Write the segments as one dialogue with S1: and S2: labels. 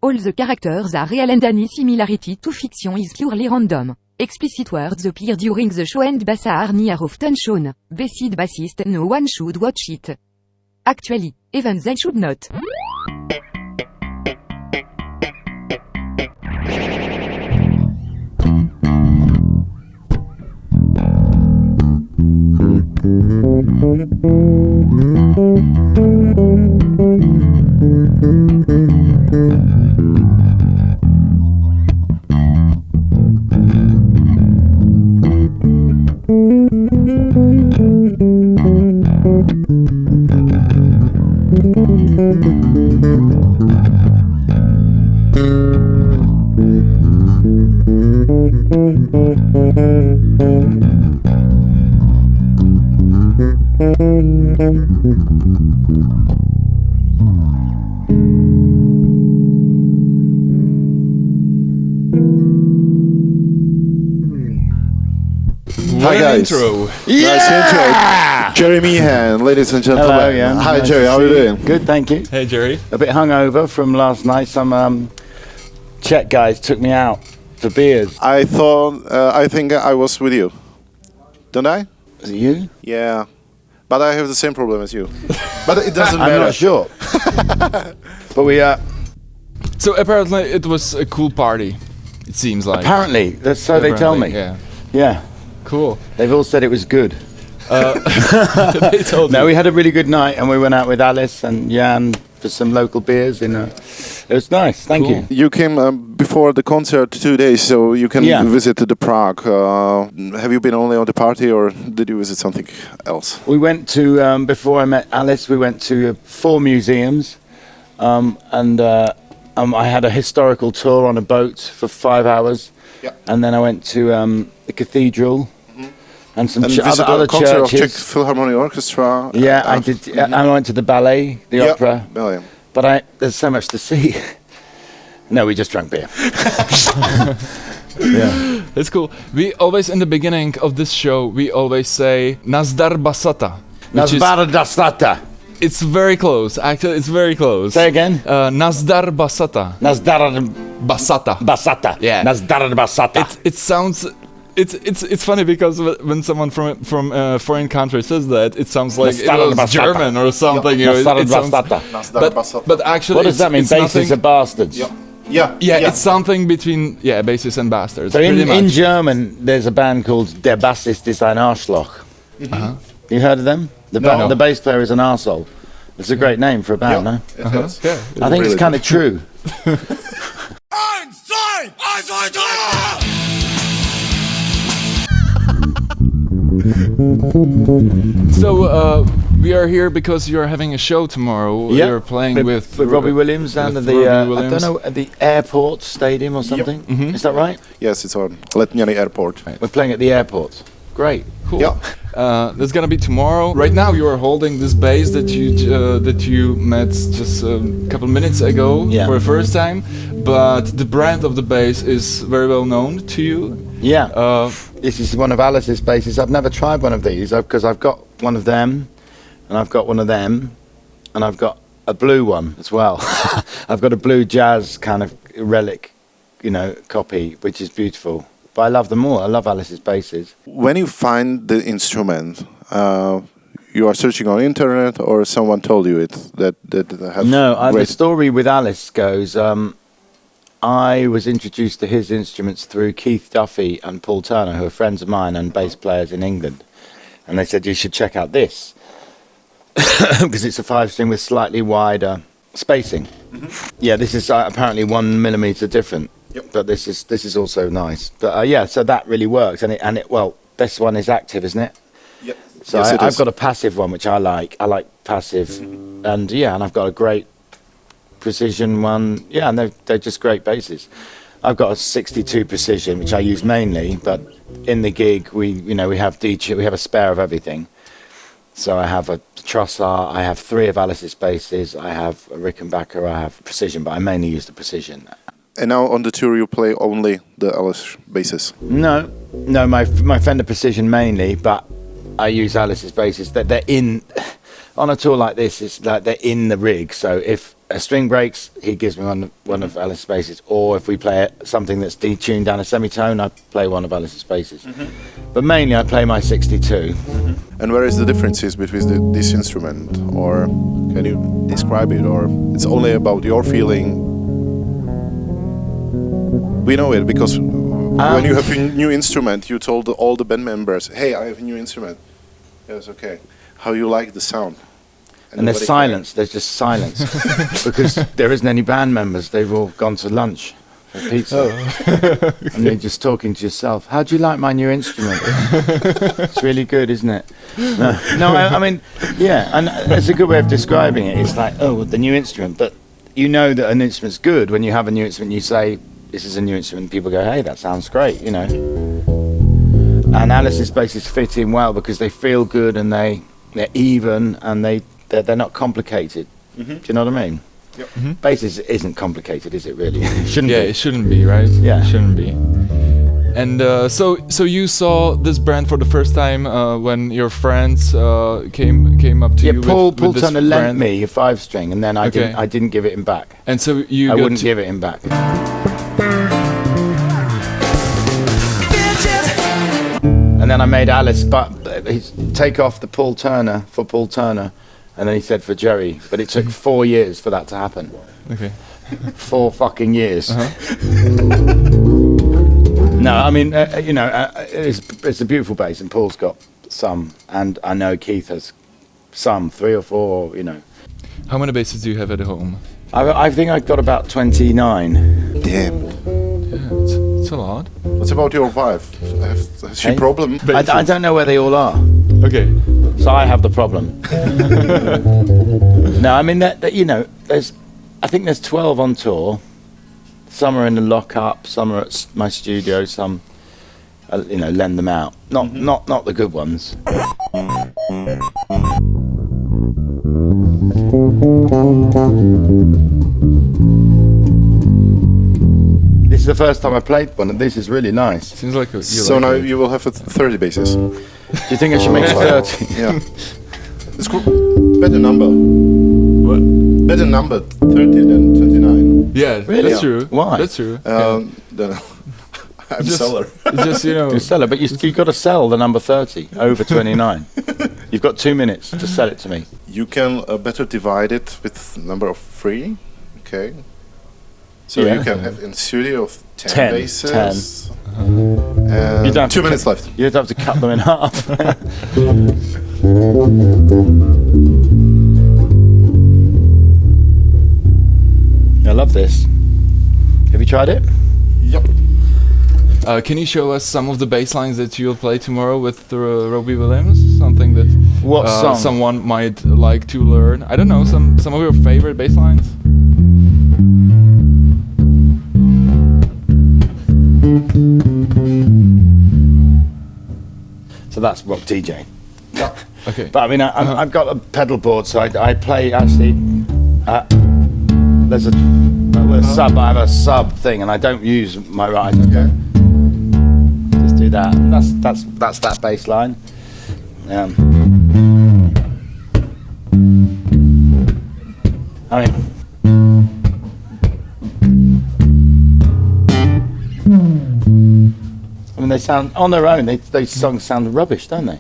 S1: All the characters are real and any similarity to fiction is purely random. Explicit words appear during the show and bass are near often shown. Beside bassist, no one should watch it. Actually, even they should not.
S2: Hi guys.
S3: Intro.
S2: Yeah! Nice intro. Jerry Meehan, ladies and gentlemen.
S4: Hello, Jan.
S2: Hi
S4: Nice
S2: Jerry, how are you doing?
S4: Good, thank you.
S3: Hey Jerry.
S4: A bit hungover from last night. Some Czech guys took me out for beers.
S2: I think I was with you. Don't I?
S4: Is it you?
S2: Yeah. But I have the same problem as you. But it doesn't
S4: I'm
S2: matter.
S4: not sure. But we
S3: So apparently it was a cool party. It seems like.
S4: apparently, that's so they tell me.
S3: Yeah.
S4: Yeah.
S3: Cool.
S4: They've all said it was good.
S3: They told
S4: No,
S3: you.
S4: we had a really good night, and we went out with Alice and Jan for some local beers. It was nice. Thank
S3: Cool.
S4: you.
S2: You came before the concert 2 days, so you can visit the Prague. Have you been only on the party, or did you visit something else?
S4: We went to before I met Alice. We went to 4 museums, and I had a historical tour on a boat for 5 hours, and then I went to the cathedral. And some other
S2: concert of Czech
S4: churches.
S2: Philharmonic Orchestra.
S4: Yeah, I did. I went to the ballet, the opera.
S2: Ballet.
S4: But there's so much to see. No, we just drank beer. Yeah,
S3: That's cool. We always, in the beginning of this show, we always say Nazdar basata.
S4: Nazdar basata.
S3: It's very close. Actually, it's very close.
S4: Say again.
S3: Nazdar basata.
S4: Nazdar
S3: Basata.
S4: basata.
S3: Yeah.
S4: Nazdar basata.
S3: It sounds. It's funny because when someone from a foreign country says that, it sounds like it was German or something.
S4: Nazdar
S3: It sounds,
S4: basata.
S3: but actually,
S4: What does that mean?
S3: it's
S4: Bases
S3: nothing-
S4: are bastards.
S3: Yeah, it's something between bases and bastards.
S4: So
S3: pretty
S4: in
S3: much.
S4: German, there's a band called Der Bassist ist ein Arschloch. You heard of them?
S3: No.
S4: The bass player is an arsehole. It's a great name for a band, no?
S3: Yeah.
S4: I think it's kind of true.
S3: So we are here because you're having a show tomorrow.
S4: Yeah.
S3: You're playing with
S4: Robbie Williams and
S3: with
S4: the
S3: Robbie
S4: I
S3: Williams.
S4: don't know, at the airport stadium or something. Is that right?
S2: Yes, it's on Letňanech airport.
S4: We're playing at the airport. Great.
S3: Cool.
S2: Yeah.
S3: That's gonna be tomorrow. Right now, you are holding this bass that you met just a couple minutes ago for the first time. But the brand of the bass is very well known to you.
S4: Yeah. This is one of Alice's basses. I've never tried one of these because I've got one of them, and I've got one of them, and I've got a blue one as well. I've got a blue jazz kind of relic, copy, which is beautiful. But I love them all. I love Alice's basses.
S2: When you find the instrument, you are searching on internet, or someone told you it that has
S4: The story with Alice goes. I was introduced to his instruments through Keith Duffy and Paul Turner, who are friends of mine and bass players in England. And they said, you should check out this. Because it's a 5-string with slightly wider spacing. Yeah, this is apparently 1 millimeter different. But this is also nice. But so that really works. And this one is active, isn't it?
S2: Yep.
S4: So
S2: Yes,
S4: I've got a passive one, which I like. I like passive. And I've got a great precision one. Yeah, and they're just great basses. I've got a 62 precision, which I use mainly, but in the gig we have we have a spare of everything. So I have a Trussar, I have 3 of Alice's basses, I have a Rickenbacker, I have precision, but I mainly use the precision.
S2: And now on the tour you play only the Alice basses?
S4: No, my Fender Precision mainly, but I use Alice's basses. They're in on a tour like this. It's like they're in the rig. So a string breaks, he gives me one of Alice's basses, or if we play something that's detuned down a semitone, I play one of Alice's basses. But mainly I play my 62.
S2: And where is the differences between this instrument, or can you describe it, or it's only about your feeling? We know it because when you have a new instrument, you told all the band members, hey, I have a new instrument. Yes, okay. How you like the sound?
S4: And there's silence, there's just silence. Because there isn't any band members, they've all gone to lunch for pizza. And you're just talking to yourself, how do you like my new instrument? It's really good, isn't it? No, I mean, yeah, and it's a good way of describing it. It's like, oh, the new instrument. But you know that an instrument's good when you have a new instrument, you say, this is a new instrument, people go, hey, that sounds great, you know. And Alice's basses fit in well because they feel good and they're even and they're not complicated. Do you know what I mean? Yep. Basses isn't complicated, is it really? It shouldn't be.
S3: It shouldn't be, right?
S4: Yeah.
S3: It shouldn't be. And so you saw this brand for the first time when your friends came up to you
S4: Paul
S3: with this
S4: Turner
S3: brand?
S4: lent me a 5-string and then I didn't give it him back.
S3: And so I
S4: wouldn't give it him back. And then I made Alice take off the Paul Turner for Paul Turner, and then he said for Jerry. But it took 4 years for that to happen.
S3: Okay.
S4: 4 fucking years. No, I mean, it's a beautiful bass, and Paul's got some, and I know Keith has some, 3 or 4, you know.
S3: How many basses do you have at home?
S4: I think I've got about 29.
S2: Damn.
S3: Yeah, it's a lot.
S2: What about your wife? Has she problem?
S4: I don't know where they all are.
S3: Okay.
S4: So I have the problem. No, I mean, you know, I think there's 12 on tour. Some are in the lock-up, some are at my studio, some, lend them out. Not the good ones. This is the first time I played one, and this is really nice.
S3: Seems like
S2: so now you will have 30 basses.
S4: Do you think I should make 30?
S2: Yeah. It's cool. Better number.
S3: What?
S2: Better number 30 than 29.
S3: Yeah,
S4: really?
S3: That's true.
S4: Why?
S3: That's true.
S2: I'm seller.
S3: Just, you know.
S4: You're a seller, but you've got to sell the number 30 over 29. You've got 2 minutes to sell it to me.
S2: You can better divide it with number of 3. Okay. So you can have in studio of 10 basses. 10. And you don't 2 minutes left.
S4: You'd have to cut them in half. I love this. Have you tried it?
S2: Yep.
S3: Can you show us some of the bass lines that you'll play tomorrow with Robbieho Williamse? Something that
S4: song?
S3: Someone might like to learn. I don't know, some of your favorite bass lines?
S4: So that's Rock DJ.
S2: Yeah.
S3: Okay.
S4: But I mean, I've got a pedal board, so I play actually. There's a sub. I have a sub thing, and I don't use my right.
S2: Okay.
S4: Just do that. That's that bass line. I mean, they sound on their own. Those songs sound rubbish, don't they?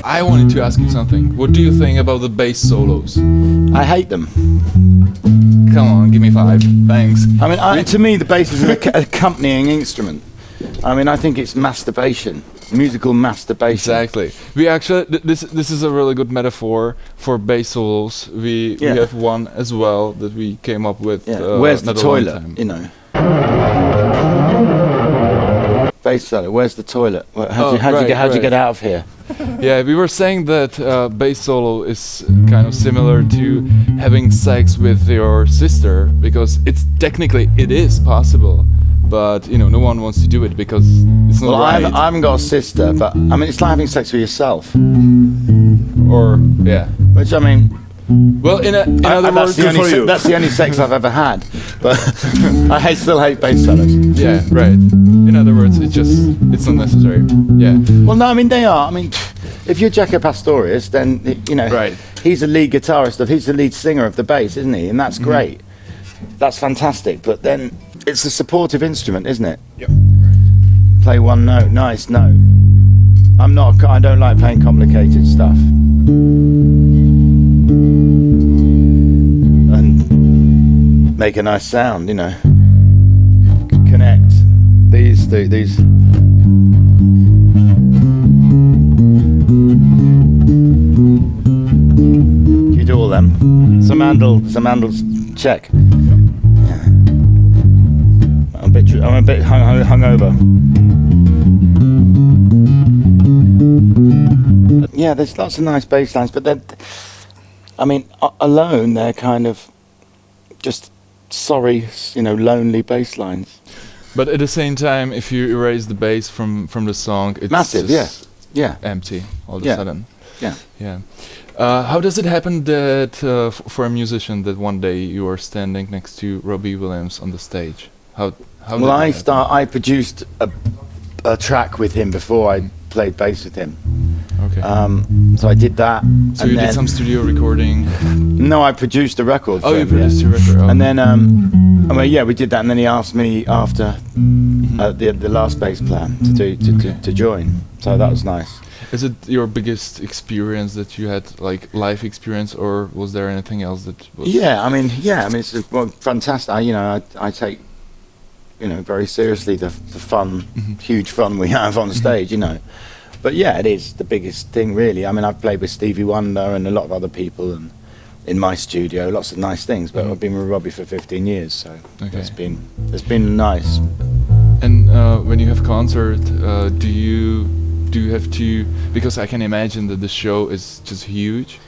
S3: I wanted to ask you something. What do you think about the bass solos?
S4: I hate them.
S3: Come on, give me 5. Thanks.
S4: I mean, to me, the bass is an accompanying instrument. I mean, I think it's masturbation, musical masturbation.
S3: Exactly. We actually, this is a really good metaphor for bass solos. We have one as well that we came up with.
S4: Yeah. Where's the toilet? You know. Bass solo. Where's the toilet? How'd you get out of here?
S3: Yeah, we were saying that bass solo is kind of similar to having sex with your sister, because it's technically it is possible, but you know, no one wants to do it because it's not right.
S4: I haven't got a sister, but I mean, it's like having sex with yourself.
S3: Or yeah,
S4: which I mean,
S3: well, in other words,
S4: that's the only sex I've ever had. but I still hate bass solos.
S3: Yeah, right. In other words, it's unnecessary. Yeah.
S4: Well, no, I mean they are. I mean, if you're Jaco Pastorius, then
S3: right.
S4: He's the lead guitarist he's the lead singer of the bass, isn't he? And that's great. That's fantastic. But then it's a supportive instrument, isn't it?
S2: Yep.
S4: Play one note, nice note. I don't like playing complicated stuff. And make a nice sound, Connect these. You do all them. Some handles check. I'm a bit hungover. Yeah, there's lots of nice bass lines, but then, alone they're kind of just sorry, lonely bass lines.
S3: But at the same time, if you erase the bass from the song, it's
S4: massive, yeah,
S3: empty all of a sudden.
S4: Yeah.
S3: How does it happen that for a musician that one day you are standing next to Robbieho Williamse on the stage? How
S4: well, I produced a track with him before I played bass with him.
S3: Okay.
S4: So I did that.
S3: So you did some studio recording?
S4: No, I produced a record.
S3: Oh, you produced a record. Oh.
S4: And then, we did that. And then he asked me after the last bass player to join. So that was nice.
S3: Is it your biggest experience that you had, like live experience, or was there anything else that was?
S4: Yeah, it's fantastic. I take very seriously the fun, huge fun we have on stage, But yeah, it is the biggest thing, really. I've played with Stevie Wonder and a lot of other people, and in my studio, lots of nice things. But I've been with Robbie for 15 years, so it's been nice.
S3: And when you have concert, do you have to? Because I can imagine that the show is just huge.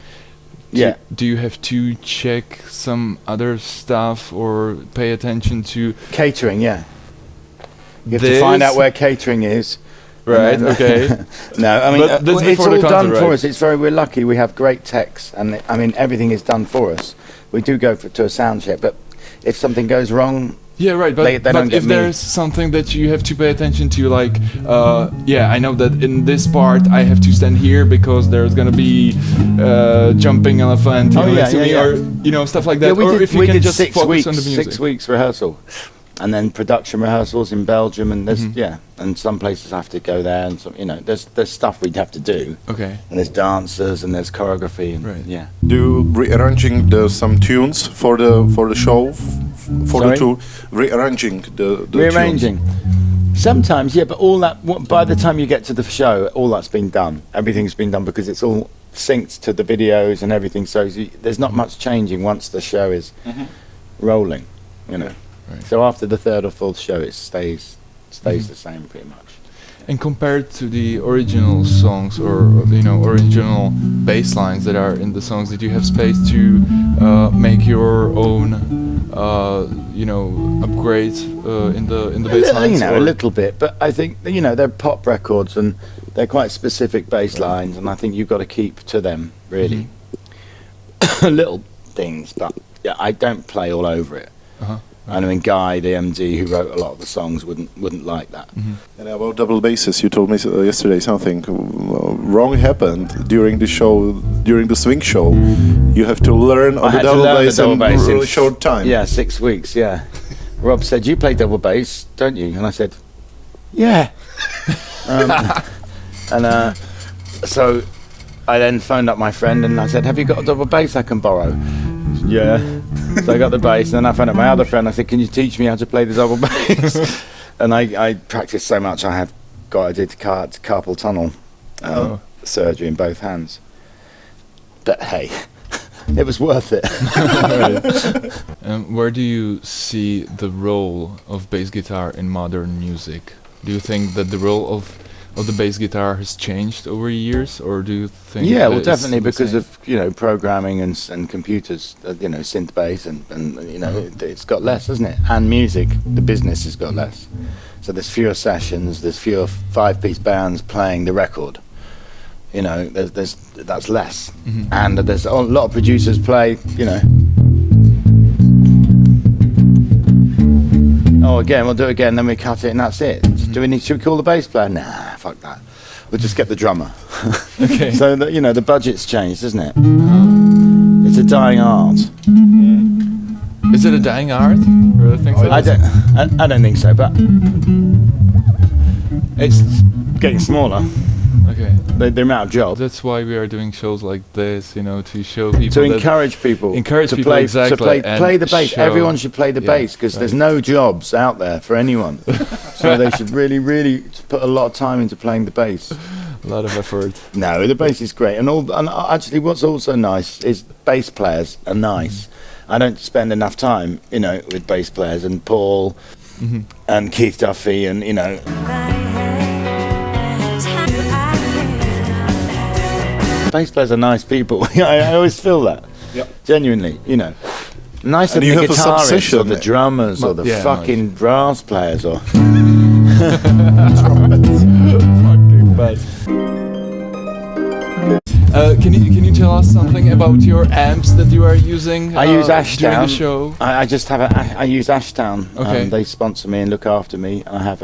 S3: Do you have to check some other stuff or pay attention to
S4: catering? Yeah, you have to find out where catering is.
S3: Right. Okay.
S4: No, it's all done for us. We're lucky. We have great techs, and everything is done for us. We do go to a sound check, but if something goes wrong,
S3: yeah, right. But if there's something that you have to pay attention to, like, I know that in this part I have to stand here because there's gonna be jumping elephant, or stuff like that.
S4: We did just focus on the music. 6 weeks rehearsal. And then production rehearsals in Belgium, and there's and some places I have to go there, and some, there's stuff we'd have to do.
S3: Okay.
S4: And there's dancers and there's choreography, and
S2: Do you rearranging some tunes for the show, the tour, rearranging the
S4: rearranging.
S2: Tunes?
S4: Sometimes, but all that by the time you get to the show, all that's been done. Everything's been done because it's all synced to the videos and everything. So there's not much changing once the show is rolling, Right. So after the third or fourth show, it stays the same pretty much.
S3: And compared to the original songs or original bass lines that are in the songs, did you have space to make your own upgrades in the bass lines?
S4: A little bit, but I think they're pop records and they're quite specific bass lines, and I think you've got to keep to them really. Little things, but I don't play all over it. Guy, the MD who wrote a lot of the songs, wouldn't like that.
S2: And about double basses, you told me yesterday something wrong happened during the show, during the swing show. You have to learn on the double bass in a really short time.
S4: Yeah, 6 weeks. Yeah. Rob said, "You play double bass, don't you?" And I said, "Yeah." So I then phoned up my friend and I said, "Have you got a double bass I can borrow?" Yeah. So I got the bass, and then I found out my other friend. I said, "Can you teach me how to play the double bass?" And I practiced so much. I did carpal tunnel surgery in both hands. But hey, it was worth it.
S3: Where do you see the role of bass guitar in modern music? Do you think that the role of the bass guitar has changed over years, or do you think?
S4: Yeah, well, definitely because of programming and computers, synth bass, and it's got less, hasn't it? And music, the business has got less. So there's fewer sessions, there's fewer 5-piece bands playing the record. That's less, and there's a lot of producers play, Oh, again, we'll do it again, then we cut it, and that's it. Should we call the bass player? Nah, fuck that. We'll just get the drummer.
S3: Okay.
S4: So that, the budget's changed, isn't it? It's a dying art.
S3: Is it a dying art? Or think so?
S4: I don't think so, but it's getting smaller.
S3: Okay.
S4: The amount of jobs.
S3: That's why we are doing shows like this, to show people.
S4: To encourage people.
S3: To play, exactly.
S4: To play the bass.
S3: Show.
S4: Everyone should play the bass, because there's no jobs out there for anyone. So they should really, really put a lot of time into playing the bass.
S3: A lot of effort.
S4: No, the bass is great. And actually what's also nice is bass players are nice. I don't spend enough time, with bass players, and Paul and Keith Duffy and, bass players are nice people. I always feel that.
S2: Yep.
S4: Genuinely, nicer than the guitarists or the drummers or the fucking brass players or
S3: fucking bad. Can you tell us something about your amps that you are using?
S4: I use Ashdown.
S3: During the show.
S4: I just have I use Ashdown.
S3: Okay.
S4: They sponsor me and look after me. I have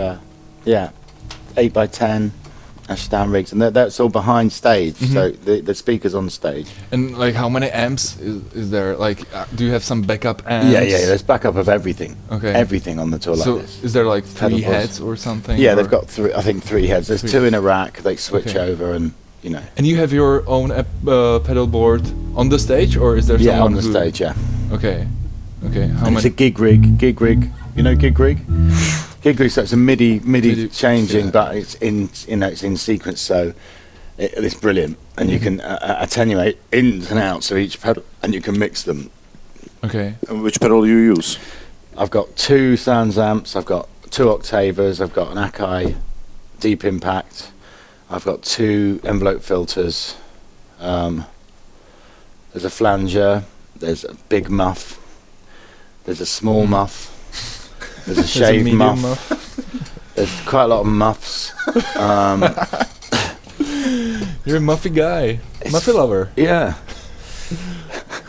S4: 8x10 Ashdown rigs, and that's all behind stage. So the speakers on stage.
S3: And how many amps is there? Do you have some backup amps?
S4: Yeah. There's backup of everything.
S3: Okay.
S4: Everything on the tour
S3: So
S4: like this.
S3: is there three
S4: Pedal
S3: heads or something?
S4: Yeah,
S3: or?
S4: they've got three. I think 3 heads. There's 2 in a rack. They switch over and.
S3: And you have your own pedal board on the stage, or is there someone
S4: on the stage? Yeah.
S3: Okay. How
S4: It's a gig rig. Gig rig. You know gig rig? Gig rig. So it's a MIDI changing, but it's in it's in sequence. So it's brilliant, and you can attenuate ins and outs of each pedal, and you can mix them.
S3: Okay.
S2: And which pedal do you use?
S4: I've got 2 Sounds amps. I've got 2 Octavers. I've got an Akai Deep Impact. I've got 2 envelope filters. There's a flanger. There's a big muff. There's a small muff. There's a shaved muff. There's quite a lot of muffs.
S3: You're a muffy guy. Muffy lover.
S4: Yeah.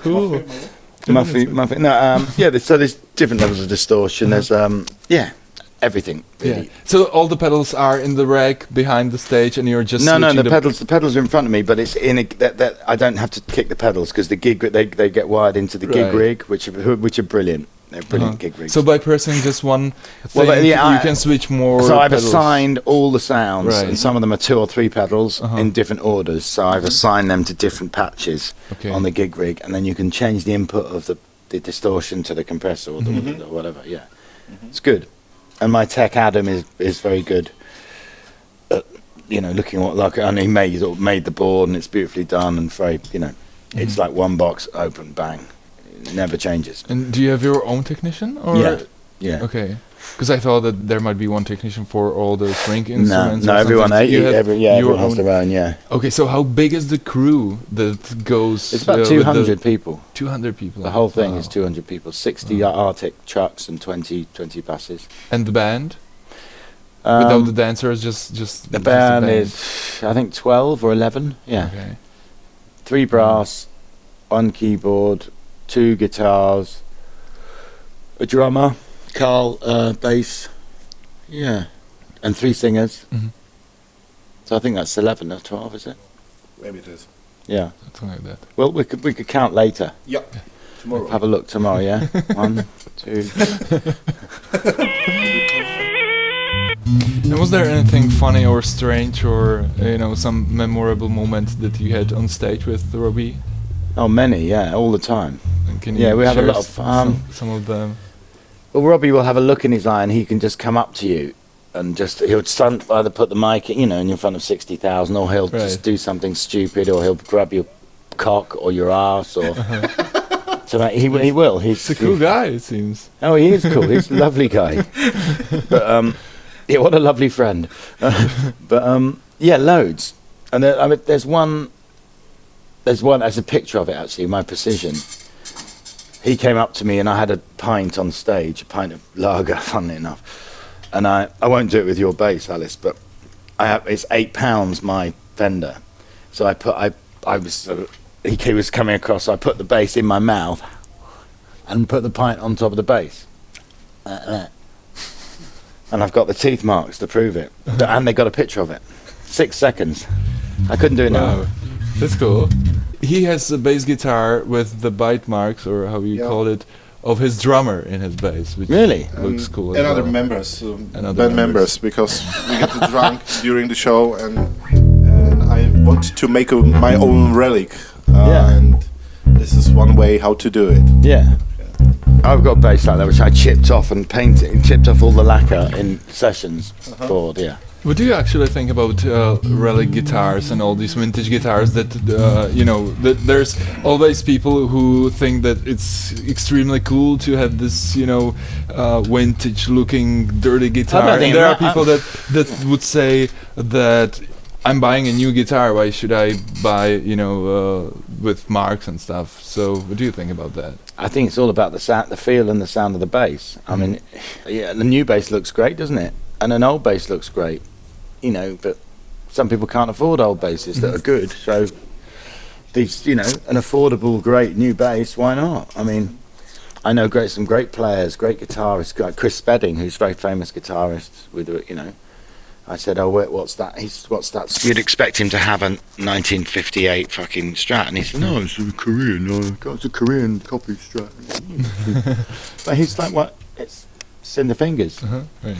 S3: Cool.
S4: Muffy. No. So there's different levels of distortion. There's everything. Really.
S3: Yeah. So all the pedals are in the rack behind the stage, and you're just
S4: no. The pedals are in front of me, but it's in that I don't have to kick the pedals, because the gig they get wired into the gig rig, which are brilliant. They're brilliant gig rigs.
S3: So by pressing just one thing, you can switch more.
S4: So I've
S3: pedals.
S4: assigned all the sounds, and some of them are 2 or 3 pedals in different orders. So I've assigned them to different patches on the gig rig, and then you can change the input of the distortion to the compressor or whatever. Yeah, it's good. And my tech Adam is very good at, looking at and he made the board, and it's beautifully done, and very, it's like one box open, bang, it never changes.
S3: And do you have your own technician? Or?
S4: Yeah.
S3: Okay. Because I thought that there might be one technician for all the string instruments.
S4: No, everyone has their own. Yeah.
S3: Okay, so how big is the crew that goes?
S4: It's about 200 people.
S3: 200 people.
S4: The whole thing is 200 people. 60 Arctic trucks and 20 buses.
S3: And the band? Without the dancers, just
S4: the band is, I think, 12 or 11. Yeah.
S3: Okay.
S4: 3 brass, 1 keyboard, 2 guitars, a drummer. Carl, bass, and 3 singers. So I think that's 11 or 12, is it?
S2: Maybe it is.
S4: Yeah,
S3: something like that.
S4: Well, we could count later.
S2: Yeah, tomorrow.
S4: Have a look tomorrow. Yeah, 1, 2.
S3: And was there anything funny or strange, or some memorable moment that you had on stage with Robbie?
S4: Oh, many. Yeah, all the time.
S3: And can you
S4: we have a lot of
S3: some of them.
S4: Well, Robbie will have a look in his eye, and he can just come up to you and he'll either put the mic, in front of 60,000, or he'll just do something stupid, or he'll grab your cock or your ass, or so he will. He's
S3: a cool guy, it seems.
S4: Oh, he is cool. He's a lovely guy. But what a lovely friend. Loads. And there's one. There's a picture of it actually. My Precision. He came up to me, and I had a pint on stage, a pint of lager, funnily enough. And I won't do it with your bass, Alice, but it's £8 my Fender. So he was coming across, so I put the bass in my mouth and put the pint on top of the bass. And I've got the teeth marks to prove it. And they got a picture of it. 6 seconds. I couldn't do it now.
S3: That's cool. He has a bass guitar with the bite marks, or how you call it, of his drummer in his bass, which
S2: really
S3: looks cool.
S2: And other members, band members, because we get drunk during the show, and I want to make my own relic, and this is one way how to do it.
S4: Yeah. I've got a bass like that which I chipped off and chipped off all the lacquer in sessions board. Yeah.
S3: What do you actually think about relic guitars and all these vintage guitars that, that there's always people who think that it's extremely cool to have this, vintage looking dirty guitar. And there are people that would say that I'm buying a new guitar, why should I buy, with marks and stuff? So what do you think about that?
S4: I think it's all about the sound, the feel and the sound of the bass. I mean, the new bass looks great, doesn't it? And an old bass looks great, but some people can't afford old basses that are good. So these, an affordable, great new bass, why not? I mean, I know some great players, great guitarists, like Chris Spedding, who's a very famous guitarist with, I said, oh, what's that? What's that? You'd expect him to have a 1958 fucking Strat, and he said, no, it's a Korean. It's a Korean copy Strat. But he's like, what? It's in the fingers.
S3: Right.